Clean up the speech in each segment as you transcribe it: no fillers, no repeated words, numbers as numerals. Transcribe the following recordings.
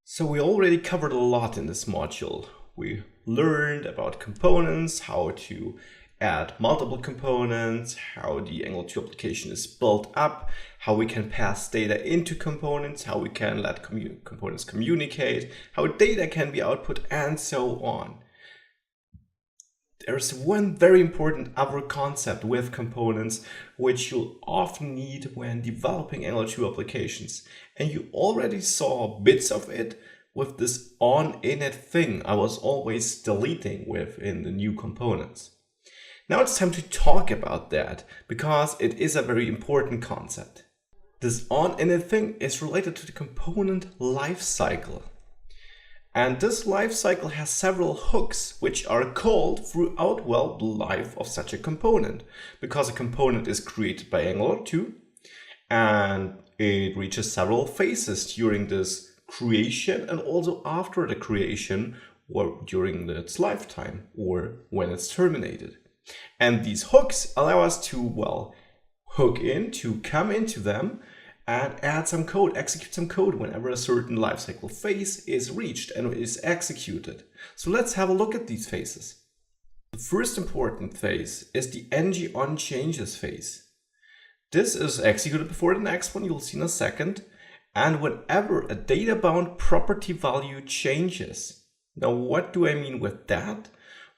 So we already covered a lot in this module. We learned about components, how to add multiple components, how the Angular 2 application is built up, how we can pass data into components, how we can let components communicate, how data can be output, and so on. There's one very important other concept with components which you'll often need when developing Angular 2 applications. And you already saw bits of it with this on-init thing I was always deleting within the new components. Now it's time to talk about that because it is a very important concept. This on-init thing is related to the component lifecycle. And this lifecycle has several hooks which are called throughout, the life of such a component. Because a component is created by Angular 2 and it reaches several phases during this creation and also after the creation or during its lifetime or when it's terminated. And these hooks allow us to, come into them and add some code, execute some code whenever a certain lifecycle phase is reached and is executed. So let's have a look at these phases. The first important phase is the ng-on-changes phase. This is executed before the next one, you'll see in a second. And whenever a data-bound property value changes. Now, what do I mean with that?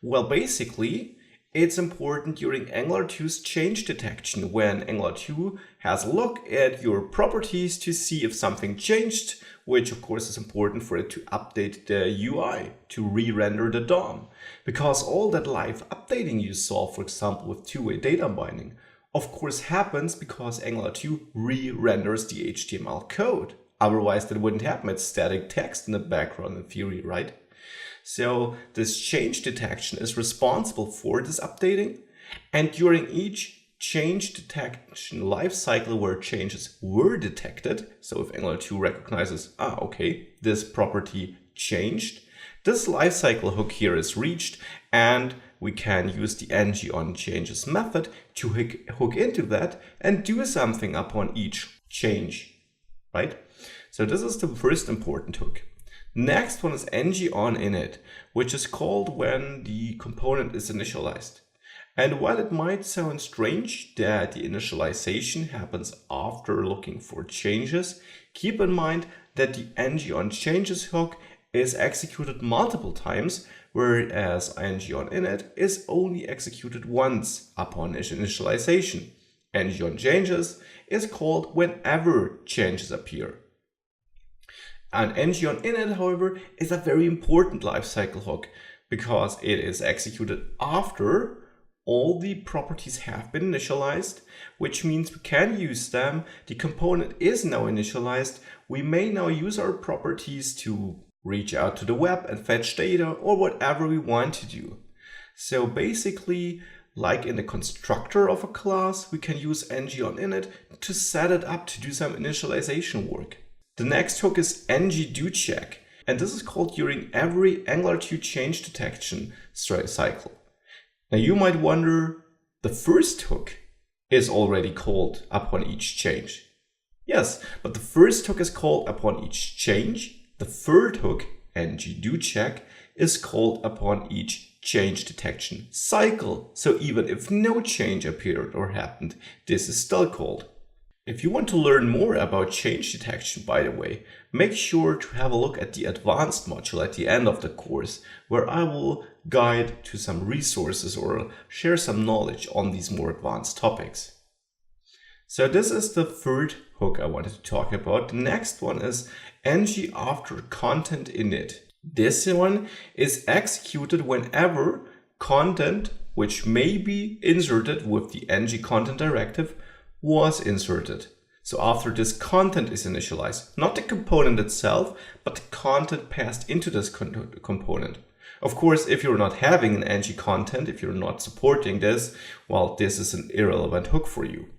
Well, basically, it's important during Angular 2's change detection when Angular 2 has a look at your properties to see if something changed, which of course is important for it to update the UI, to re-render the DOM. Because all that live updating you saw, for example, with two-way data binding, of course happens because Angular 2 re-renders the HTML code. Otherwise that wouldn't happen. It's static text in the background in theory, right? So this change detection is responsible for this updating, and during each change detection lifecycle where changes were detected, so if Angular 2 recognizes, this property changed, this lifecycle hook here is reached, and we can use the ng-on-changes method to hook into that and do something upon each change, right? So this is the first important hook. Next one is ng-on-init, which is called when the component is initialized. And while it might sound strange that the initialization happens after looking for changes, keep in mind that the ng-on-changes hook is executed multiple times, whereas ng-on-init is only executed once upon initialization. ng-on-changes is called whenever changes appear. And ng-on-init, however, is a very important lifecycle hook because it is executed after all the properties have been initialized, which means we can use them. The component is now initialized. We may now use our properties to reach out to the web and fetch data or whatever we want to do. So basically, like in the constructor of a class, we can use ng-on-init to set it up to do some initialization work. The next hook is ng-doCheck, and this is called during every Angular 2 change detection cycle. Now you might wonder, the first hook is already called upon each change. Yes, but the first hook is called upon each change. The third hook, ng-doCheck, is called upon each change detection cycle. So even if no change appeared or happened, this is still called. If you want to learn more about change detection, by the way, make sure to have a look at the advanced module at the end of the course, where I will guide to some resources or share some knowledge on these more advanced topics. So this is the third hook I wanted to talk about. The next one is ng after content init. This one is executed whenever content which may be inserted with the ng content directive was inserted. So after this content is initialized, not the component itself, but the content passed into this component. Of course, if you're not having an ng content, if you're not supporting this, this is an irrelevant hook for you.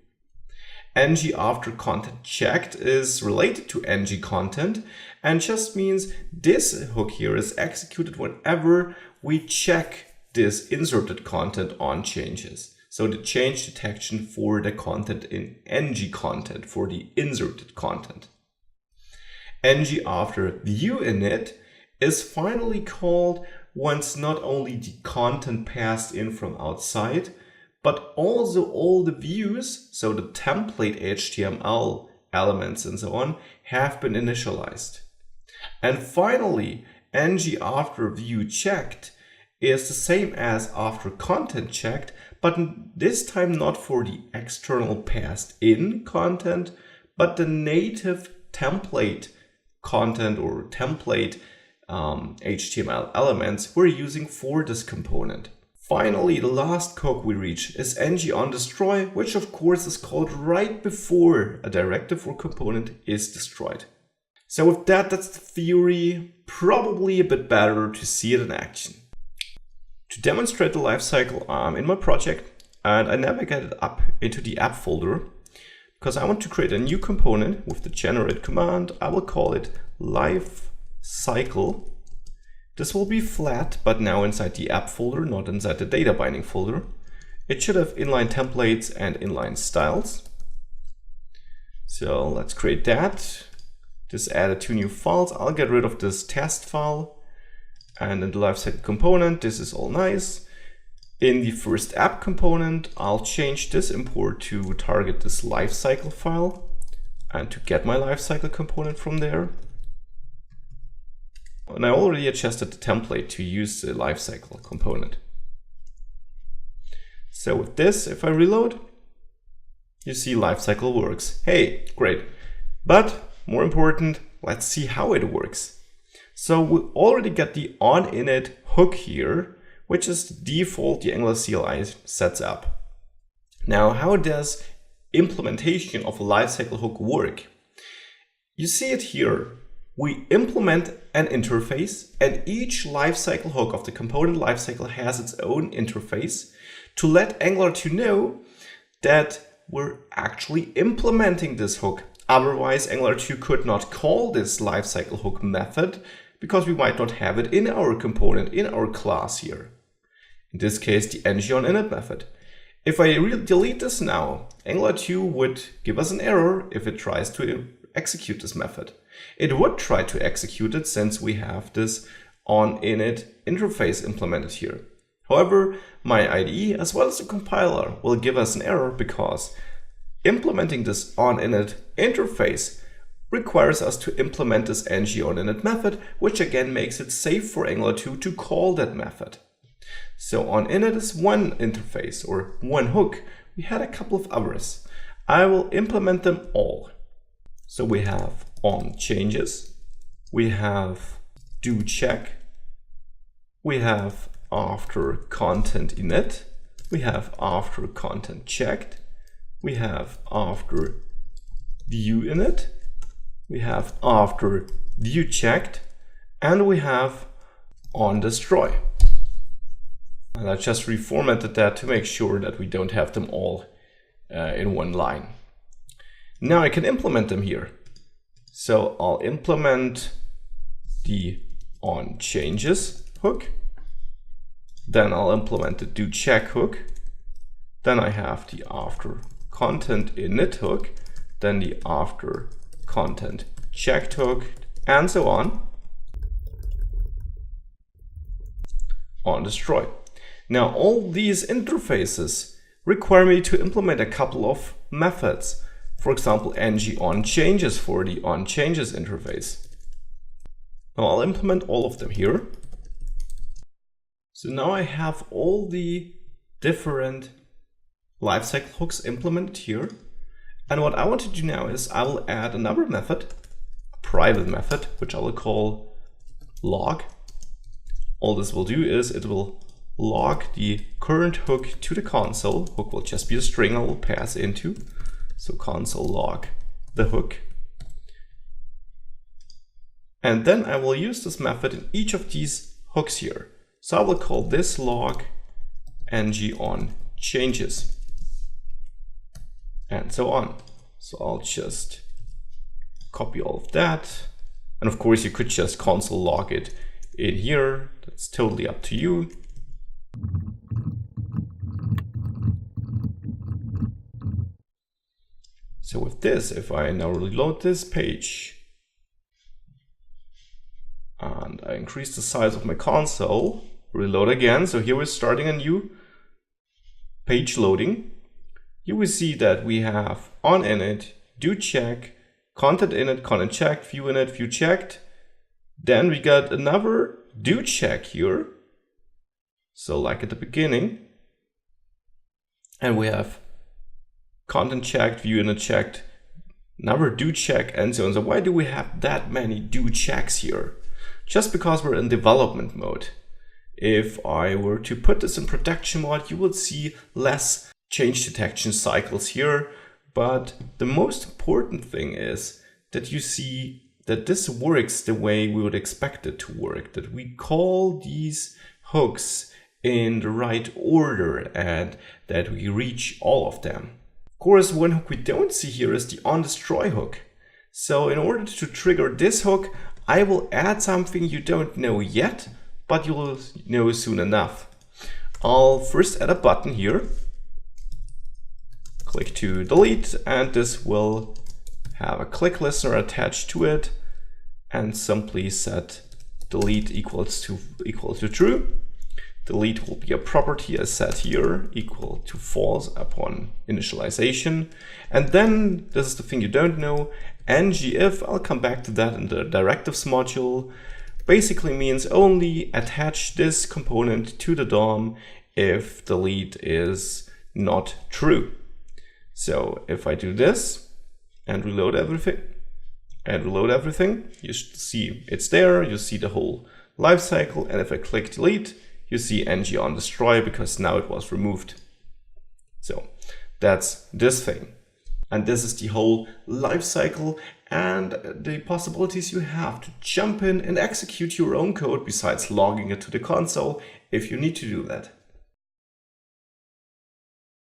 ng after content checked is related to ng content and just means this hook here is executed whenever we check this inserted content on changes. So the change detection for the content in ng content, for the inserted content. ng after view init is finally called once not only the content passed in from outside, but also all the views, so the template HTML elements and so on, have been initialized. And finally, ng after view checked is the same as after content checked, but this time not for the external passed in content, but the native template content or template HTML elements we're using for this component. Finally, the last cog we reach is ng on destroy, which of course is called right before a directive or component is destroyed. So with that, that's the theory. Probably a bit better to see it in action. To demonstrate the lifecycle, I'm in my project and I navigated up into the app folder because I want to create a new component with the generate command. I will call it lifecycle. This will be flat, but now inside the app folder, not inside the data binding folder. It should have inline templates and inline styles. So let's create that. Just added 2 new files. I'll get rid of this test file. And in the lifecycle component, this is all nice. In the first app component, I'll change this import to target this lifecycle file and to get my lifecycle component from there. And I already adjusted the template to use the lifecycle component. So with this, if I reload, you see lifecycle works. Hey, great. But more important, let's see how it works. So we already get the onInit hook here, which is the default the Angular CLI sets up. Now, how does implementation of a lifecycle hook work? You see it here. We implement an interface, and each lifecycle hook of the component lifecycle has its own interface to let Angular 2 know that we're actually implementing this hook. Otherwise, Angular 2 could not call this lifecycle hook method because we might not have it in our component, in our class here. In this case, the ng-on-init method. If I delete this now, Angular 2 would give us an error if it tries to execute this method. It would try to execute it since we have this onInit interface implemented here. However, my IDE as well as the compiler will give us an error because implementing this onInit interface requires us to implement this ng-on-init method, which again makes it safe for Angular 2 to call that method. So onInit is one interface or one hook. We had a couple of others. I will implement them all. So we have onChanges, we have doCheck, we have after content init, we have after content checked, we have after view init, we have after view checked, and we have on destroy. And I just reformatted that to make sure that we don't have them all in one line. Now I can implement them here. So I'll implement the onChanges hook. Then I'll implement the doCheck hook. Then I have the after content init hook. Then the after content checked hook, and so on. On destroy. Now all these interfaces require me to implement a couple of methods. For example, ng-on-changes for the onChanges interface. Now I'll implement all of them here. So now I have all the different lifecycle hooks implemented here. And what I want to do now is I will add another method, a private method, which I will call log. All this will do is it will log the current hook to the console. Hook will just be a string I will pass into. So console log the hook. And then I will use this method in each of these hooks here. So I will call this log ng-on-changes. And so on. So I'll just copy all of that. And of course you could just console log it in here. That's totally up to you. So with this, if I now reload this page, I increase the size of my console, reload again. So here we're starting a new page loading. You will see that we have on init, do check, content init, content checked, view init, view checked. Then we got another do check here. So like at the beginning. And we have content checked, view init checked, another do check, and so on. So why do we have that many do checks here? Just because we're in development mode. If I were to put this in production mode, you would see less change detection cycles here. But the most important thing is that you see that this works the way we would expect it to work, that we call these hooks in the right order and that we reach all of them. Of course, one hook we don't see here is the onDestroy hook. So in order to trigger this hook, I will add something you don't know yet, but you will know soon enough. I'll first add a button here. Click to delete, and this will have a click listener attached to it, and simply set delete equals to true. Delete will be a property as set here, equal to false upon initialization. And then, this is the thing you don't know, ngIf, I'll come back to that in the directives module, basically means only attach this component to the DOM if delete is not true. So if I do this and reload everything, you should see it's there, you see the whole lifecycle, and if I click delete, you see ng onDestroy because now it was removed. So that's this thing. And this is the whole lifecycle and the possibilities you have to jump in and execute your own code besides logging it to the console if you need to do that.